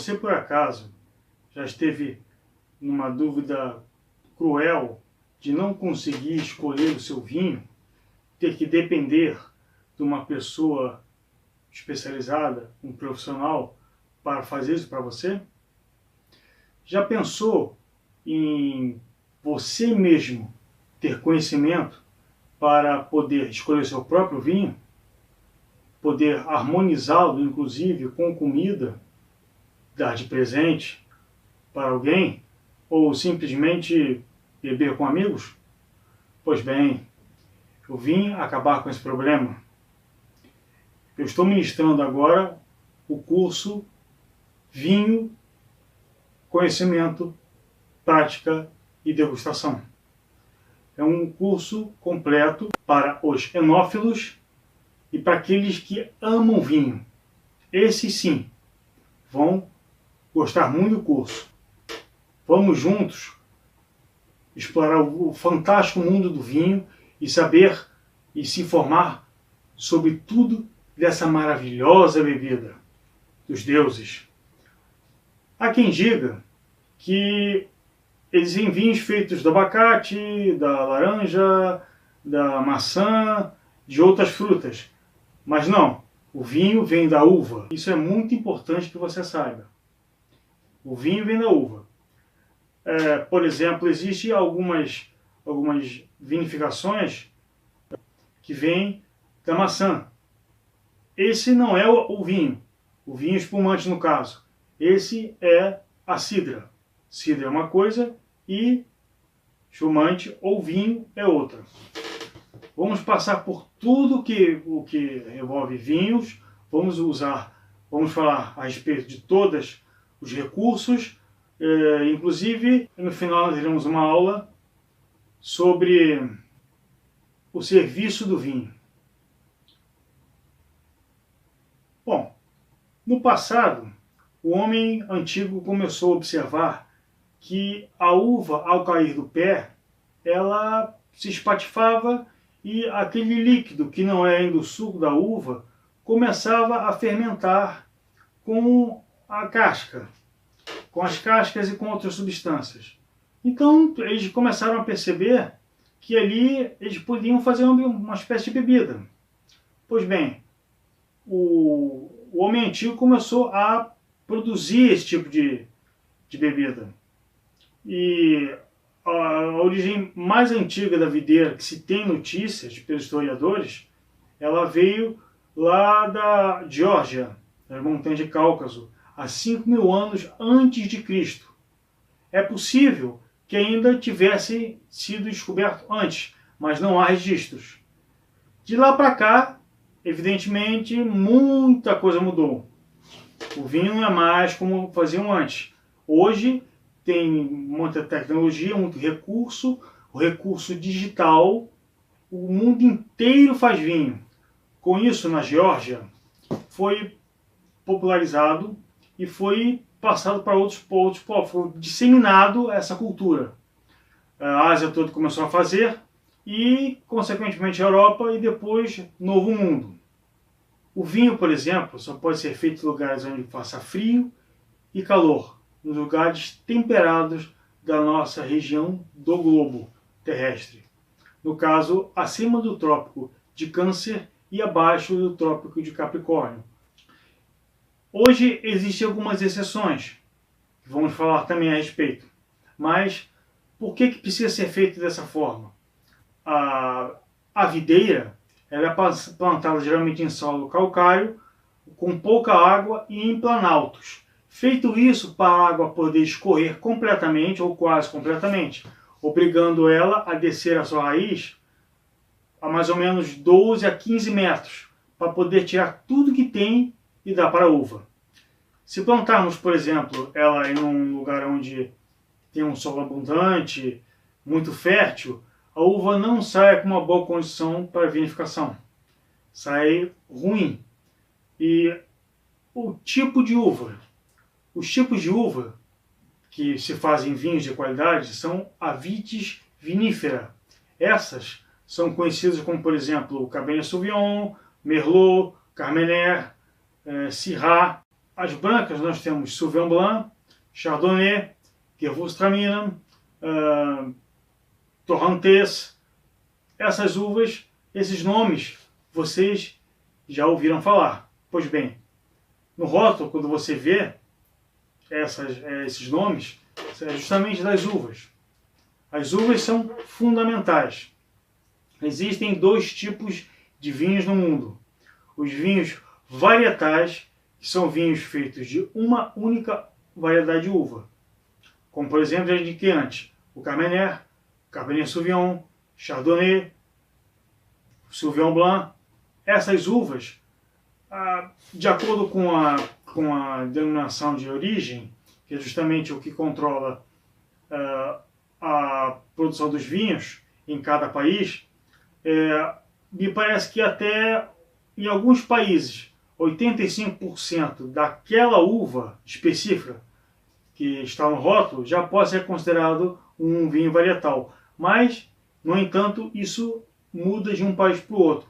Você, por acaso, já esteve numa dúvida cruel de não conseguir escolher o seu vinho, ter que depender de uma pessoa especializada, um profissional, para fazer isso para você? Já pensou em você mesmo ter conhecimento para poder escolher o seu próprio vinho? Poder harmonizá-lo, inclusive, com comida, dar de presente para alguém, ou simplesmente beber com amigos? Pois bem, eu vim acabar com esse problema. Eu estou ministrando agora o curso Vinho, Conhecimento, Prática e Degustação. É um curso completo para os enófilos e para aqueles que amam vinho. Esses sim vão gostar muito do curso. Vamos juntos explorar o fantástico mundo do vinho e saber e se informar sobre tudo dessa maravilhosa bebida dos deuses. Há quem diga que existem vinhos feitos do abacate, da laranja, da maçã, de outras frutas. Mas não, o vinho vem da uva. Isso é muito importante que você saiba. O vinho vem da uva. Por exemplo, existem algumas vinificações que vêm da maçã. Esse não é o vinho espumante no caso. Esse é a cidra. Cidra é uma coisa e espumante ou vinho é outra. Vamos passar por tudo o que envolve vinhos, vamos falar a respeito de todos os recursos, inclusive no final nós teremos uma aula sobre o serviço do vinho. Bom, no passado, o homem antigo começou a observar que a uva, ao cair do pé, ela se espatifava e aquele líquido, que não é ainda o suco da uva, começava a fermentar com a casca, com as cascas e com outras substâncias. Então, eles começaram a perceber que ali eles podiam fazer uma espécie de bebida. Pois bem, o homem antigo começou a produzir esse tipo de bebida. E a origem mais antiga da videira, que se tem notícias pelos historiadores, ela veio lá da Geórgia, das montanhas de Cáucaso, há 5.000 anos antes de Cristo. É possível que ainda tivesse sido descoberto antes, mas não há registros. De lá para cá, evidentemente, muita coisa mudou. O vinho não é mais como faziam antes. Hoje tem muita tecnologia, muito recurso, o recurso digital, o mundo inteiro faz vinho. Com isso, na Geórgia, foi popularizado e foi passado para outros povos, foi disseminado essa cultura. A Ásia toda começou a fazer e, consequentemente, a Europa e depois Novo Mundo. O vinho, por exemplo, só pode ser feito em lugares onde faça frio e calor, nos lugares temperados da nossa região do globo terrestre. No caso, acima do trópico de Câncer e abaixo do trópico de Capricórnio. Hoje existem algumas exceções, que vamos falar também a respeito. Mas por que precisa ser feito dessa forma? A videira ela é plantada geralmente em solo calcário, com pouca água e em planaltos. Feito isso, para a água poder escorrer completamente ou quase completamente, obrigando ela a descer a sua raiz a mais ou menos 12 a 15 metros, para poder tirar tudo que tem e dar para a uva. Se plantarmos, por exemplo, ela em um lugar onde tem um solo abundante, muito fértil, a uva não sai com uma boa condição para vinificação. Sai ruim. E o tipo de uva, os tipos de uva que se fazem vinhos de qualidade são a vitis vinífera. Essas são conhecidas como, por exemplo, o Cabernet Sauvignon, Merlot, Carmener, Syrah. as brancas nós temos Sauvignon Blanc, Chardonnay, Gewürztraminer, Torrontés. Essas uvas, esses nomes, vocês já ouviram falar. Pois bem, no rótulo, quando você vê esses nomes, é justamente das uvas. As uvas são fundamentais. Existem dois tipos de vinhos no mundo. Os vinhos varietais, que são vinhos feitos de uma única variedade de uva. Como, por exemplo, já indiquei antes, o Carmener, Cabernet Sauvignon, Chardonnay, Sauvignon Blanc. Essas uvas, de acordo com a denominação de origem, que é justamente o que controla a produção dos vinhos em cada país, me parece que até em alguns países 85% daquela uva específica que está no rótulo já pode ser considerado um vinho varietal. Mas, no entanto, isso muda de um país para o outro.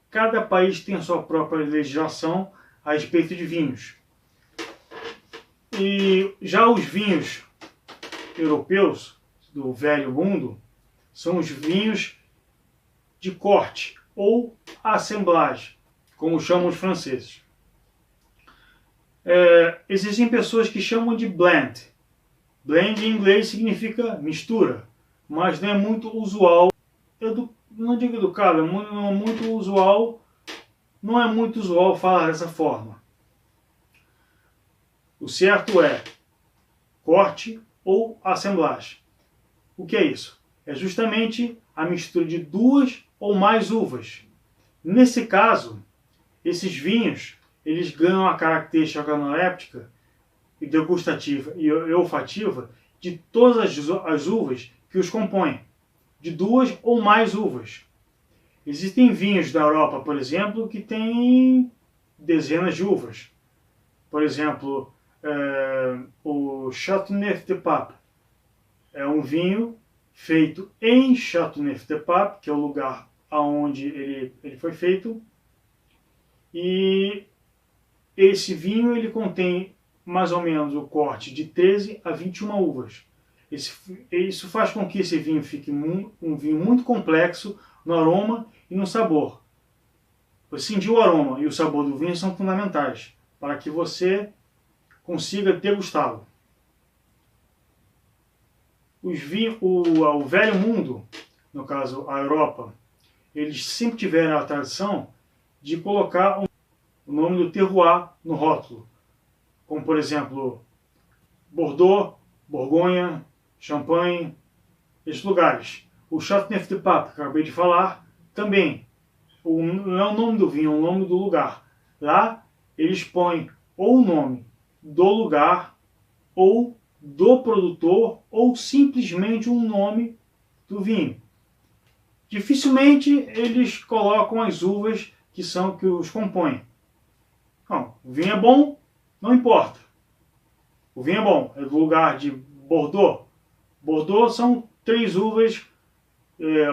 Cada país tem a sua própria legislação a respeito de vinhos. E já os vinhos europeus do Velho Mundo são os vinhos de corte ou assemblagem, como chamam os franceses. Existem pessoas que chamam de blend. Blend em inglês significa mistura, mas não é muito usual. Não digo educado, não é muito usual falar dessa forma. O certo é corte ou assemblagem. O que é isso? É justamente a mistura de duas ou mais uvas. Nesse caso, esses vinhos eles ganham a característica organoléptica e degustativa e olfativa de todas as uvas que os compõem, de duas ou mais uvas. Existem vinhos da Europa, por exemplo, que têm dezenas de uvas. Por exemplo, o Châteauneuf-du-Pape é um vinho feito em Châteauneuf-du-Pape, que é o lugar onde ele foi feito. E esse vinho ele contém mais ou menos o corte de 13 a 21 uvas. Isso faz com que esse vinho fique um vinho muito complexo no aroma e no sabor. Sentir o aroma e o sabor do vinho são fundamentais para que você consiga degustá-lo. O Velho Mundo, no caso a Europa, eles sempre tiveram a tradição de colocar o nome do terroir no rótulo, como por exemplo Bordeaux, Borgonha, Champagne, esses lugares. O Châteauneuf-du-Pape, que eu acabei de falar, também não é o nome do vinho, é o nome do lugar. Lá eles põem ou o nome do lugar, ou do produtor, ou simplesmente um nome do vinho. Dificilmente eles colocam as uvas que os compõem. Não, o vinho é bom, não importa. O vinho é bom, é do lugar de Bordeaux. Bordeaux são 3 uvas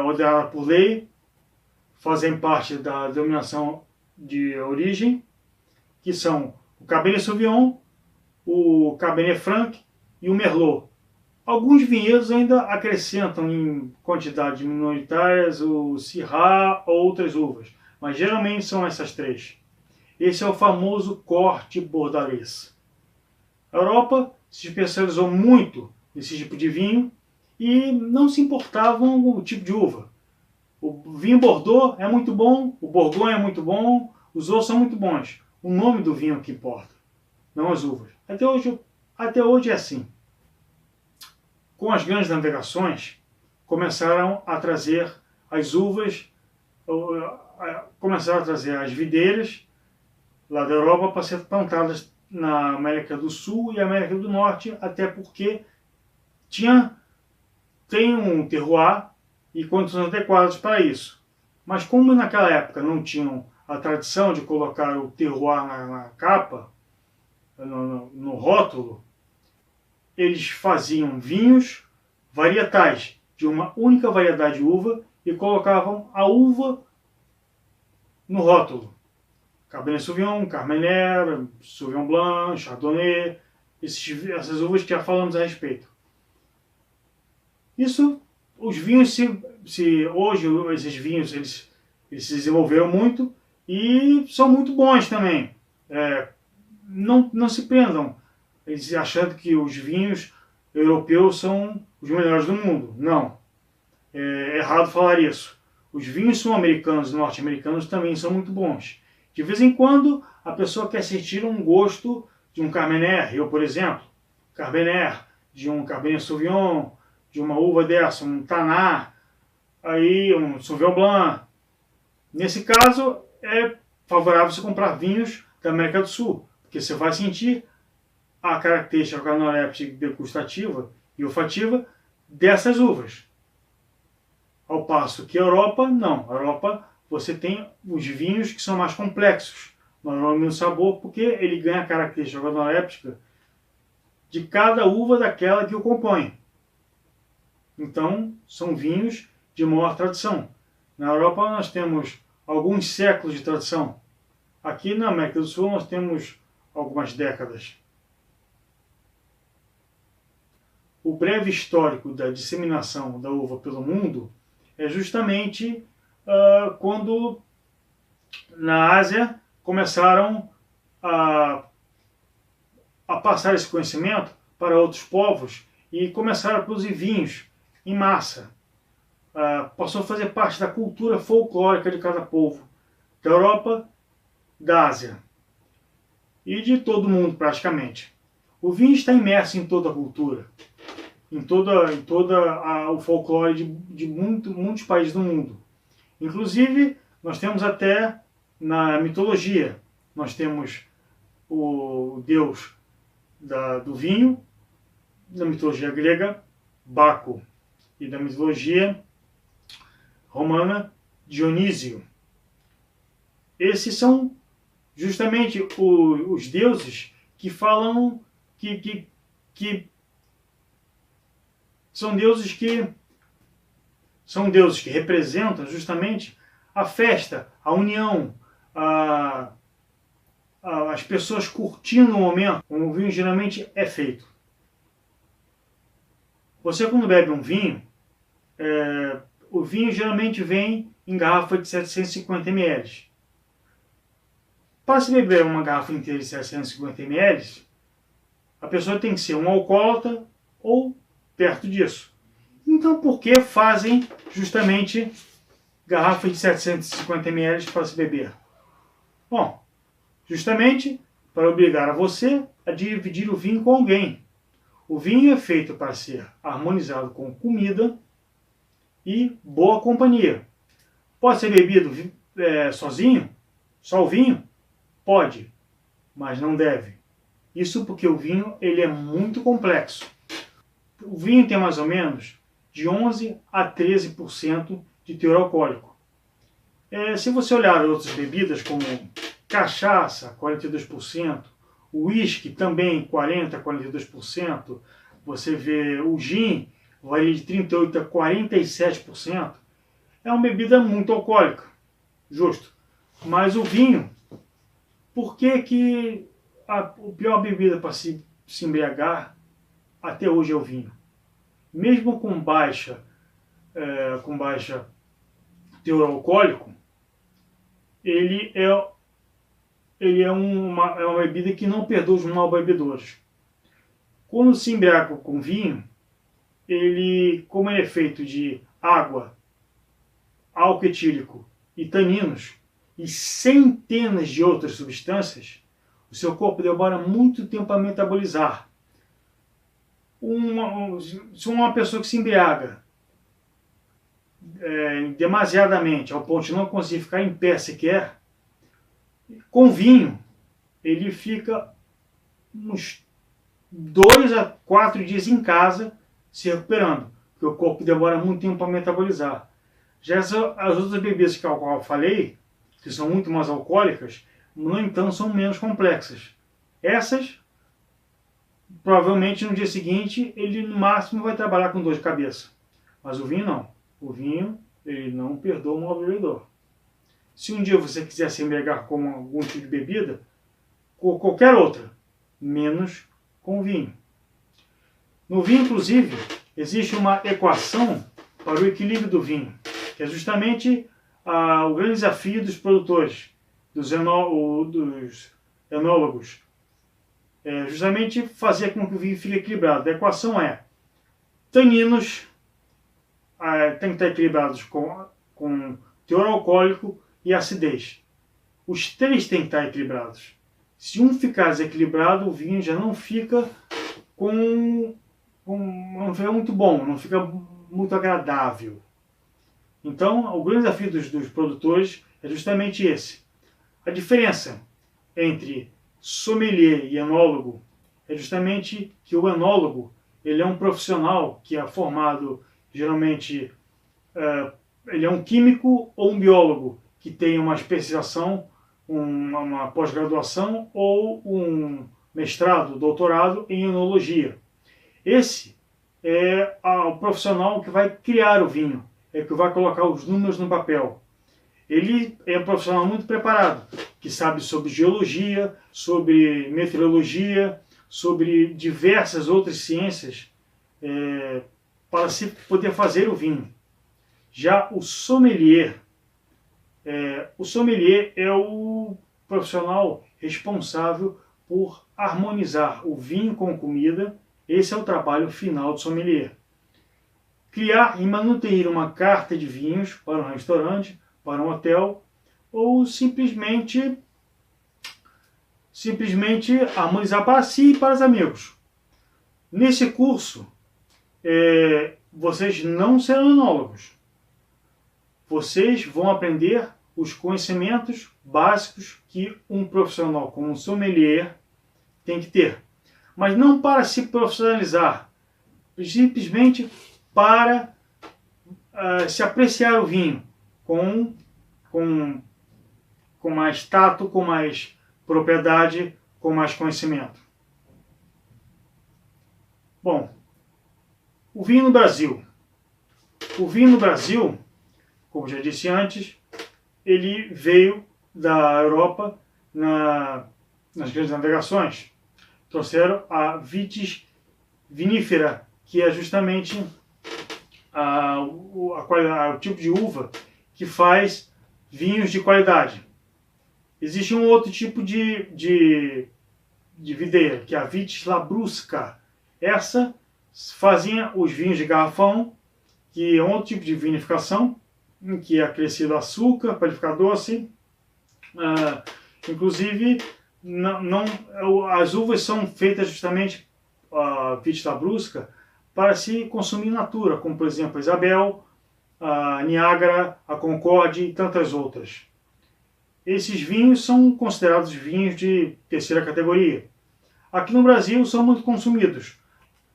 ordenadas por lei, fazem parte da denominação de origem, que são o Cabernet Sauvignon, o Cabernet Franc e o Merlot. Alguns vinhedos ainda acrescentam em quantidades minoritárias o Syrah ou outras uvas, mas geralmente são essas 3. Esse é o famoso corte bordalês. A Europa se especializou muito nesse tipo de vinho e não se importavam com o tipo de uva. O vinho Bordeaux é muito bom, o Borgonha é muito bom, os outros são muito bons. O nome do vinho é que importa, não as uvas. Até hoje é assim. Com as grandes navegações, começaram a trazer as uvas, começaram a trazer as videiras lá da Europa para ser plantadas na América do Sul e América do Norte, até porque tem um terroir e condições adequadas para isso. Mas como naquela época não tinham a tradição de colocar o terroir na capa, no rótulo, eles faziam vinhos varietais de uma única variedade de uva e colocavam a uva no rótulo. Cabernet Sauvignon, Carmenère, Sauvignon Blanc, Chardonnay, essas uvas que já falamos a respeito. Isso, os vinhos, hoje esses vinhos eles se desenvolveram muito e são muito bons também. Não se prendam eles achando que os vinhos europeus são os melhores do mundo. Não, é errado falar isso. Os vinhos sul-americanos e norte-americanos também são muito bons. De vez em quando, a pessoa quer sentir um gosto de um Carmenère, eu, por exemplo, Carmenère, de um Cabernet Sauvignon, de uma uva dessa, um Tanar, aí um Sauvignon Blanc. Nesse caso, é favorável você comprar vinhos da América do Sul, porque você vai sentir a característica organoléptica degustativa e olfativa dessas uvas. Ao passo que a Europa, não. A Europa, você tem os vinhos que são mais complexos no aroma e no sabor, porque ele ganha a característica organoléptica de cada uva daquela que o compõe. Então, são vinhos de maior tradição. Na Europa, nós temos alguns séculos de tradição. Aqui na América do Sul, nós temos algumas décadas. O breve histórico da disseminação da uva pelo mundo é justamente quando na Ásia começaram a passar esse conhecimento para outros povos e começaram a produzir vinhos em massa. Passou a fazer parte da cultura folclórica de cada povo, da Europa, da Ásia e de todo mundo praticamente. O vinho está imerso em toda a cultura, em toda o folclore de muitos países do mundo. Inclusive, nós temos até na mitologia, nós temos o deus do vinho, da mitologia grega, Baco, e da mitologia romana, Dionísio. Esses são justamente os deuses que falam que são deuses que representam justamente a festa, a união, as pessoas curtindo o momento, como o vinho geralmente é feito. Você quando bebe um vinho, o vinho geralmente vem em garrafa de 750 ml. Para se beber uma garrafa inteira de 750 ml, a pessoa tem que ser um alcoólatra ou perto disso. Então, por que fazem justamente garrafas de 750 ml para se beber? Bom, justamente para obrigar a você a dividir o vinho com alguém. O vinho é feito para ser harmonizado com comida e boa companhia. Pode ser bebido sozinho? Só o vinho? Pode, mas não deve. Isso porque o vinho ele é muito complexo. O vinho tem mais ou menos de 11 a 13% de teor alcoólico. Se você olhar outras bebidas como cachaça, 42%, o uísque também 40% a 42%, você vê o gin, varia de 38% a 47%, é uma bebida muito alcoólica, justo. Mas o vinho, por que a pior bebida para se embriagar até hoje é o vinho? Mesmo com baixa teor alcoólico, ele é uma bebida que não perdoa os mal bebedores. Quando se embriaga com vinho, como ele é feito de água, álcool etílico e taninos, e centenas de outras substâncias, o seu corpo demora muito tempo a metabolizar. Se uma pessoa que se embriaga demasiadamente, ao ponto de não conseguir ficar em pé sequer, com vinho, ele fica uns 2 a 4 dias em casa se recuperando, porque o corpo demora muito tempo para metabolizar. Já as outras bebidas que eu falei, que são muito mais alcoólicas, no entanto são menos complexas. Essas, provavelmente no dia seguinte, ele no máximo vai trabalhar com dor de cabeça. Mas o vinho não. O vinho, ele não perdoa o mal bebedor. Se um dia você quiser se embriagar com algum tipo de bebida, com qualquer outra, menos com vinho. No vinho, inclusive, existe uma equação para o equilíbrio do vinho, que é justamente o grande desafio dos produtores, dos enólogos, é justamente fazer com que o vinho fique equilibrado. A equação é: taninos tem que estar equilibrados com teor alcoólico e acidez. Os três têm que estar equilibrados. Se um ficar desequilibrado, o vinho já não fica não fica muito bom, não fica muito agradável. Então, o grande desafio dos produtores é justamente esse. A diferença entre sommelier e enólogo é justamente que o enólogo ele é um profissional que é formado, geralmente, ele é um químico ou um biólogo que tem uma especialização, uma pós-graduação ou um mestrado, doutorado em enologia. Esse é o profissional que vai criar o vinho, é que vai colocar os números no papel. Ele é um profissional muito preparado, que sabe sobre geologia, sobre meteorologia, sobre diversas outras ciências, para se poder fazer o vinho. Já o sommelier é o profissional responsável por harmonizar o vinho com comida. Esse é o trabalho final do sommelier. Criar e manuter uma carta de vinhos para um restaurante, para um hotel, ou simplesmente harmonizar para si e para os amigos. Nesse curso, vocês não serão enólogos. Vocês vão aprender os conhecimentos básicos que um profissional como um sommelier tem que ter. Mas não para se profissionalizar, simplesmente para se apreciar o vinho com mais tato, com mais propriedade, com mais conhecimento. Bom, o vinho no Brasil. O vinho no Brasil, como já disse antes, ele veio da Europa nas grandes navegações. Trouxeram a vitis vinífera, que é justamente o tipo de uva que faz vinhos de qualidade. Existe um outro tipo de videira, que é a vitis labrusca. Essa fazia os vinhos de garrafão, que é um outro tipo de vinificação, em que é acrescido açúcar para ele ficar doce. Inclusive, as uvas são feitas justamente, a vitis labrusca, para se consumir in natura, como por exemplo a Isabel, a Niágara, a Concorde e tantas outras. Esses vinhos são considerados vinhos de terceira categoria. Aqui no Brasil são muito consumidos.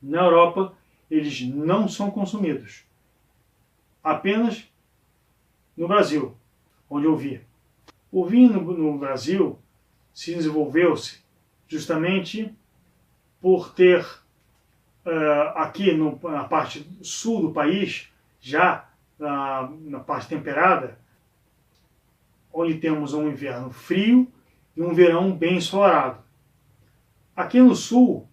Na Europa, eles não são consumidos. Apenas no Brasil, onde eu vi. O vinho no Brasil se desenvolveu-se justamente por ter aqui na parte sul do país, já na parte temperada, onde temos um inverno frio e um verão bem ensolarado. Aqui no sul,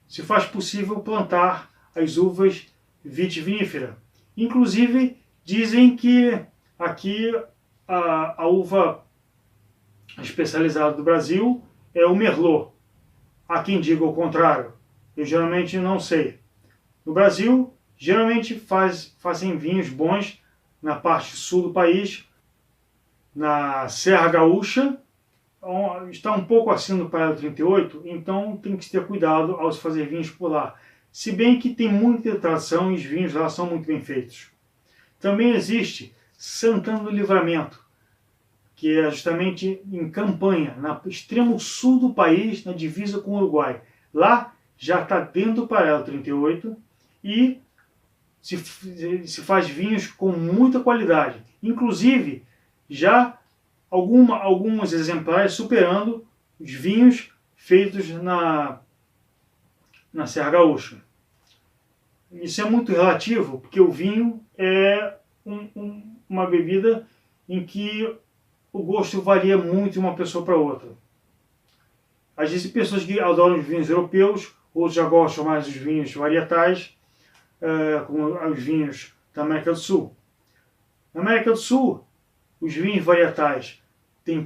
se faz possível plantar as uvas vitivinífera. Inclusive, dizem que aqui a uva especializada do Brasil é o Merlot. Há quem diga o contrário. Eu geralmente não sei. No Brasil, geralmente fazem vinhos bons na parte sul do país, na Serra Gaúcha, está um pouco acima do paralelo 38, então tem que ter cuidado ao se fazer vinhos por lá. Se bem que tem muita tradição e os vinhos lá são muito bem feitos. Também existe Santana do Livramento, que é justamente em Campanha, no extremo sul do país, na divisa com o Uruguai. Lá já está dentro do paralelo 38 e se faz vinhos com muita qualidade. Inclusive, já alguns exemplares superando os vinhos feitos na Serra Gaúcha. Isso é muito relativo, porque o vinho é uma bebida em que o gosto varia muito de uma pessoa para outra. Existem pessoas que adoram os vinhos europeus, outros já gostam mais dos vinhos varietais, como os vinhos da América do Sul. Na América do Sul, os vinhos varietais têm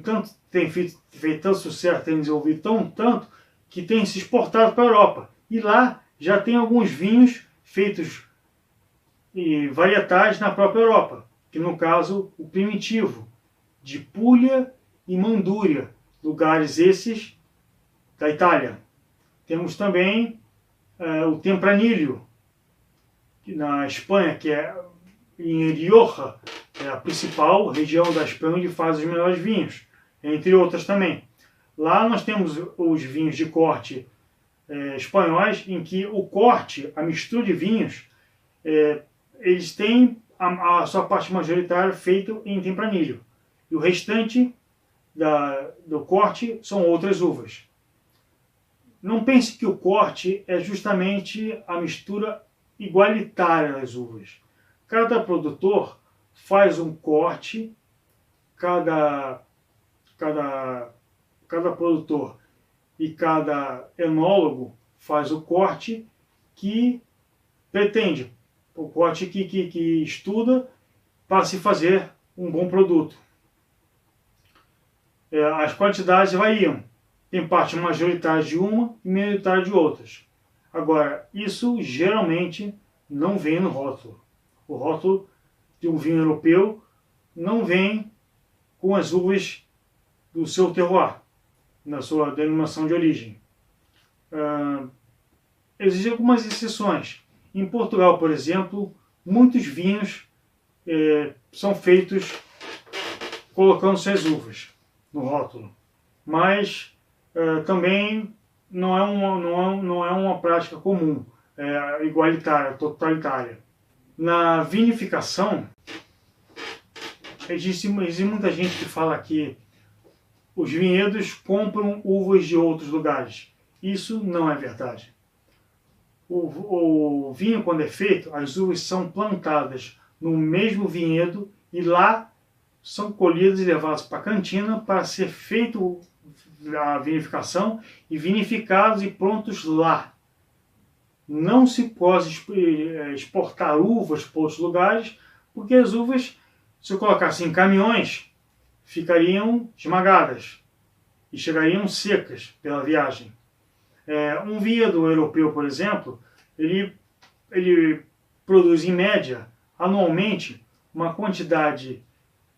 feito tanto sucesso, têm desenvolvido tanto, que têm se exportado para a Europa. E lá já tem alguns vinhos feitos e varietais na própria Europa, que no caso o Primitivo, de Puglia e Manduria, lugares esses da Itália. Temos também o Tempranillo, na Espanha, que é em Rioja, é a principal região da Espanha onde faz os melhores vinhos, entre outras também. Lá nós temos os vinhos de corte espanhóis, em que o corte, a mistura de vinhos, eles têm a sua parte majoritária feita em Tempranillo. E o restante do corte são outras uvas. Não pense que o corte é justamente a mistura igualitária das uvas. Cada produtor faz um corte, cada produtor e cada enólogo faz o corte que pretende, o corte que estuda para se fazer um bom produto. As quantidades variam. Tem parte majoritária de uma e minoritária de outras. Agora, isso geralmente não vem no rótulo. O rótulo de um vinho europeu não vem com as uvas do seu terroir, na sua denominação de origem. Existem algumas exceções. Em Portugal, por exemplo, muitos vinhos são feitos colocando suas uvas no rótulo. Mas também não é uma prática comum, igualitária, totalitária. Na vinificação, existe muita gente que fala que os vinhedos compram uvas de outros lugares. Isso não é verdade. O vinho, quando é feito, as uvas são plantadas no mesmo vinhedo e lá são colhidas e levadas para a cantina para ser feito a vinificação e vinificados e prontos lá. Não se pode exportar uvas para outros lugares, porque as uvas, se eu colocasse em caminhões, ficariam esmagadas e chegariam secas pela viagem. Um vinhedo europeu, por exemplo, ele produz em média, anualmente, uma quantidade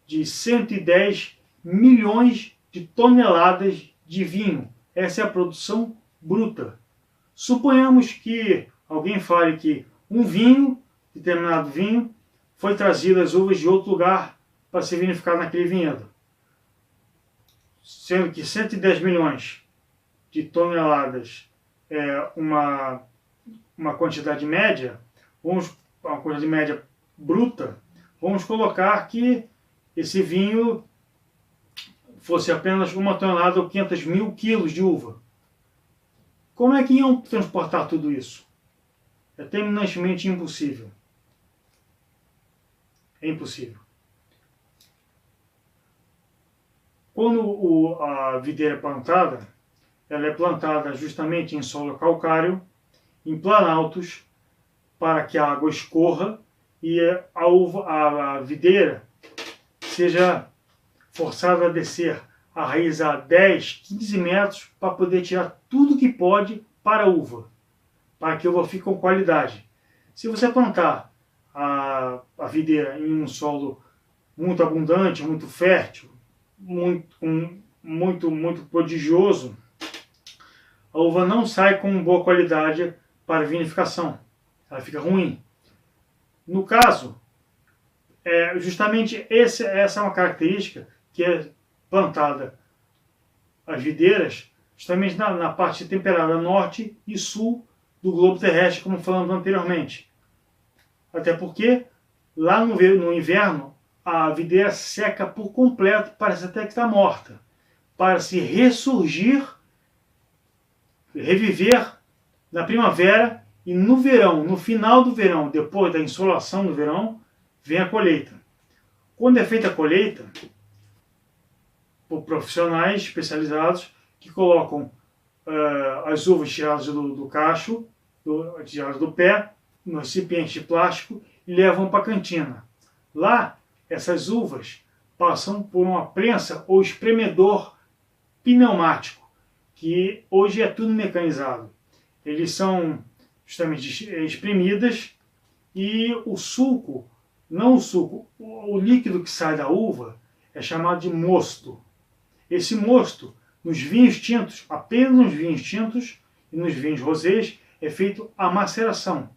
de 110 milhões de toneladas de vinho. Essa é a produção bruta. Suponhamos que alguém fale que um vinho, determinado vinho, foi trazido as uvas de outro lugar para ser vinificado naquele vinhedo. Sendo que 110 milhões de toneladas é uma quantidade média, uma quantidade média bruta, vamos colocar que esse vinho fosse apenas 1 tonelada ou 500 mil quilos de uva. Como é que iam transportar tudo isso? É terminantemente impossível. É impossível. Quando a videira é plantada, ela é plantada justamente em solo calcário, em planaltos, para que a água escorra e a videira seja forçada a descer, a raizar 10, 15 metros para poder tirar tudo que pode para a uva, para que a uva fique com qualidade. Se você plantar a videira em um solo muito abundante, muito fértil, muito prodigioso, a uva não sai com boa qualidade para vinificação. Ela fica ruim. No caso, justamente essa é uma característica que é plantada as videiras justamente na parte temperada norte e sul do globo terrestre, como falamos anteriormente. Até porque lá no inverno a videira seca por completo, parece até que está morta, para se ressurgir, reviver na primavera e no verão, no final do verão, depois da insolação do verão, vem a colheita. Quando é feita a colheita, por profissionais especializados que colocam as uvas tiradas do cacho, tiradas do pé, no recipiente de plástico e levam para a cantina. Lá, essas uvas passam por uma prensa ou espremedor pneumático, que hoje é tudo mecanizado. Eles são justamente espremidas e o suco, não o suco, o líquido que sai da uva é chamado de mosto. Esse mosto, nos vinhos tintos, apenas nos vinhos tintos e nos vinhos rosés, é feito a maceração.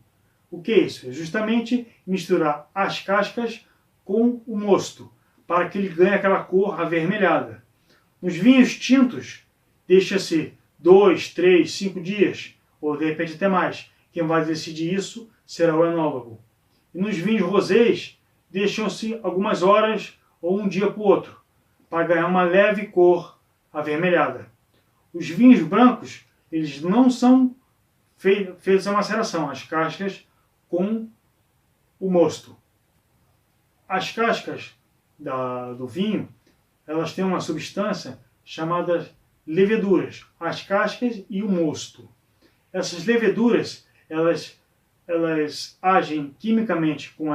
O que é isso? É justamente misturar as cascas com o mosto, para que ele ganhe aquela cor avermelhada. Nos vinhos tintos, deixa-se 2, 3, 5 dias, ou de repente até mais. Quem vai decidir isso será o enólogo. E nos vinhos rosés, deixam-se algumas horas ou um dia para o outro, para ganhar uma leve cor avermelhada. Os vinhos brancos, eles não são feitos a maceração, as cascas com o mosto. As cascas do vinho, elas têm uma substância chamada leveduras, as cascas e o mosto. Essas leveduras, elas agem quimicamente com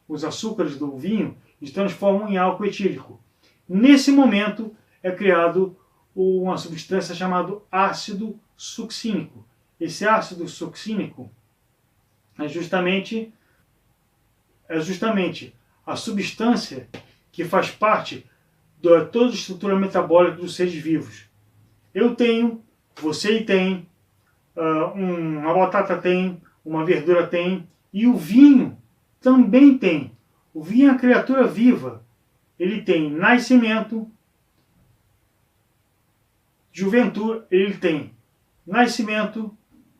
os açúcares do vinho e se transformam em álcool etílico. Nesse momento é criado uma substância chamada ácido succínico. Esse ácido succínico é justamente a substância que faz parte de toda a estrutura metabólica dos seres vivos. Eu tenho, você tem, uma batata tem, uma verdura tem, e o vinho também tem. O vinho é uma criatura viva. Ele tem nascimento,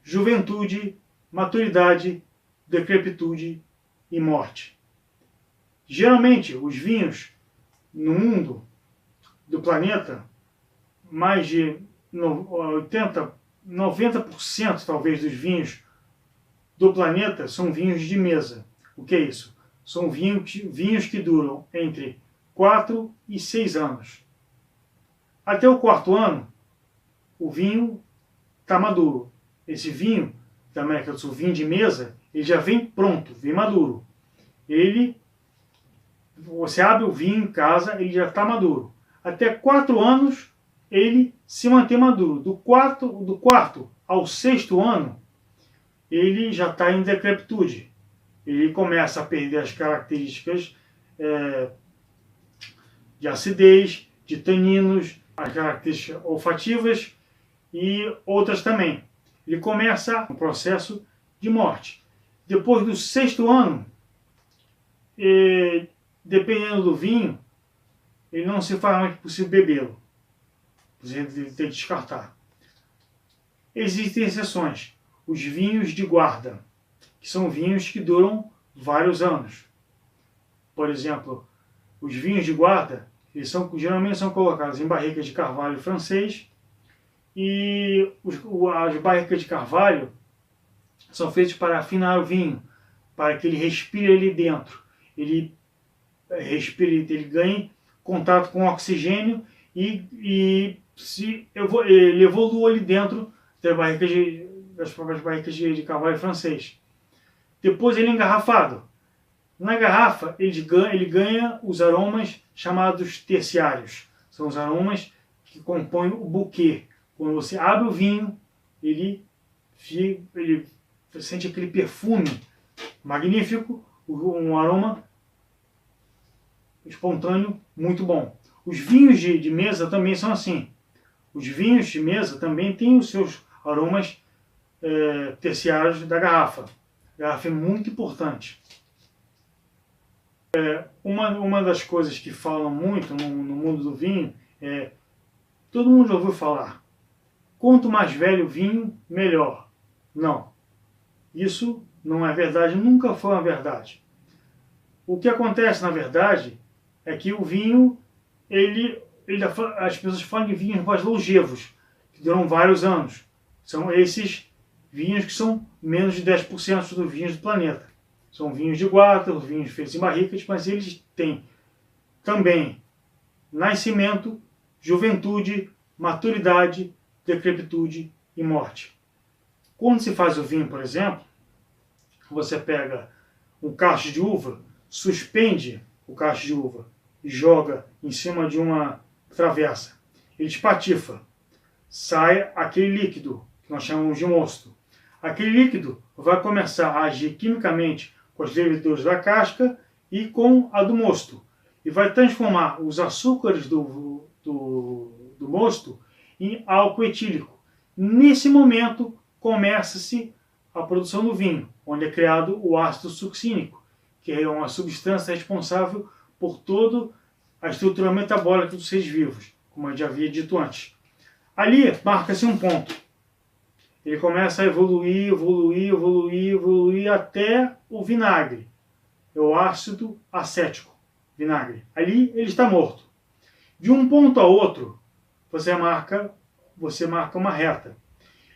juventude, maturidade, decrepitude e morte. Geralmente, os vinhos no mundo, do planeta, mais de 90% talvez dos vinhos do planeta são vinhos de mesa. O que é isso? São vinhos que duram entre 4 e 6 anos. Até o 4º ano, o vinho está maduro. Esse vinho da América do Sul, vinho de mesa, ele já vem pronto, vem maduro. Você abre o vinho em casa, ele já está maduro. Até 4 anos, ele se mantém maduro. Do quarto ao 6º ano, ele já está em decrepitude. Ele começa a perder as características de acidez, de taninos, as características olfativas e outras também. Ele começa um processo de morte. Depois do 6º ano, dependendo do vinho, ele não se faz mais possível bebê-lo. Você tem que descartar. Existem exceções. Os vinhos de guarda, que são vinhos que duram vários anos. Por exemplo, os vinhos de guarda, geralmente são colocados em barricas de carvalho francês, e as barricas de carvalho são feitas para afinar o vinho, para que ele respire ali dentro. Ele ganhe contato com oxigênio e ele evolua ali dentro das próprias barricas de carvalho francês. Depois ele é engarrafado. Na garrafa ele ganha os aromas chamados terciários. São os aromas que compõem o buquê. Quando você abre o vinho, ele sente aquele perfume magnífico, um aroma espontâneo muito bom. Os vinhos de mesa também são assim. Os vinhos de mesa também têm os seus aromas terciários da garrafa. A garrafa é muito importante. Uma das coisas que falam muito no mundo do vinho é, todo mundo já ouviu falar, quanto mais velho o vinho, melhor. Não. Isso não é verdade, nunca foi uma verdade. O que acontece, na verdade, é que o vinho, as pessoas falam de vinhos mais longevos, que duram vários anos. São esses vinhos que são menos de 10% dos vinhos do planeta. São vinhos de guarda, vinhos feitos em barricas, mas eles têm também nascimento, juventude, maturidade, decrepitude e morte. Quando se faz o vinho, por exemplo, você pega um cacho de uva, suspende o cacho de uva e joga em cima de uma travessa. Ele espatifa. Sai aquele líquido, que nós chamamos de mosto. Aquele líquido vai começar a agir quimicamente com as leveduras da casca e com a do mosto. E vai transformar os açúcares do mosto em álcool etílico. Nesse momento, começa-se a produção do vinho, onde é criado o ácido succínico, que é uma substância responsável por toda a estrutura metabólica dos seres vivos, como eu já havia dito antes. Ali marca-se um ponto. Ele começa a evoluir, evoluir, evoluir, evoluir até o vinagre. É o ácido acético, vinagre. Ali ele está morto. De um ponto a outro, você marca uma reta.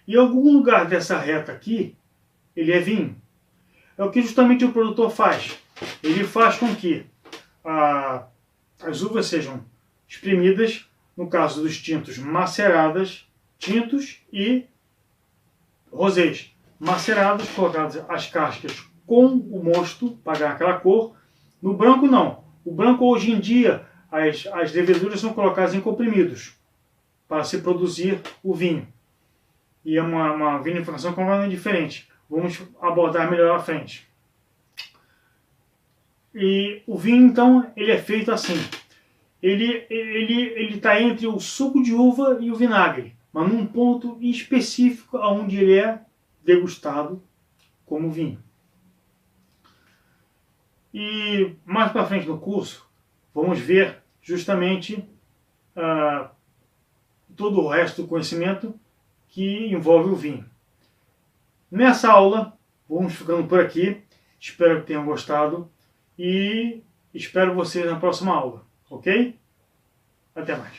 E em algum lugar dessa reta aqui, ele é vinho. É o que justamente o produtor faz. Ele faz com que as uvas sejam espremidas, no caso dos tintos, maceradas, tintos e rosés, macerados, colocadas as cascas com o mosto, para ganhar aquela cor. No branco não. O branco hoje em dia, as leveduras são colocadas em comprimidos, para se produzir o vinho. E é uma vinificação completamente diferente. Vamos abordar melhor à frente. E o vinho, então, ele é feito assim. Ele está entre o suco de uva e o vinagre, mas num ponto específico onde ele é degustado como vinho. E mais para frente no curso, vamos ver justamente todo o resto do conhecimento que envolve o vinho. Nessa aula, vamos ficando por aqui. Espero que tenham gostado e espero vocês na próxima aula, ok? Até mais.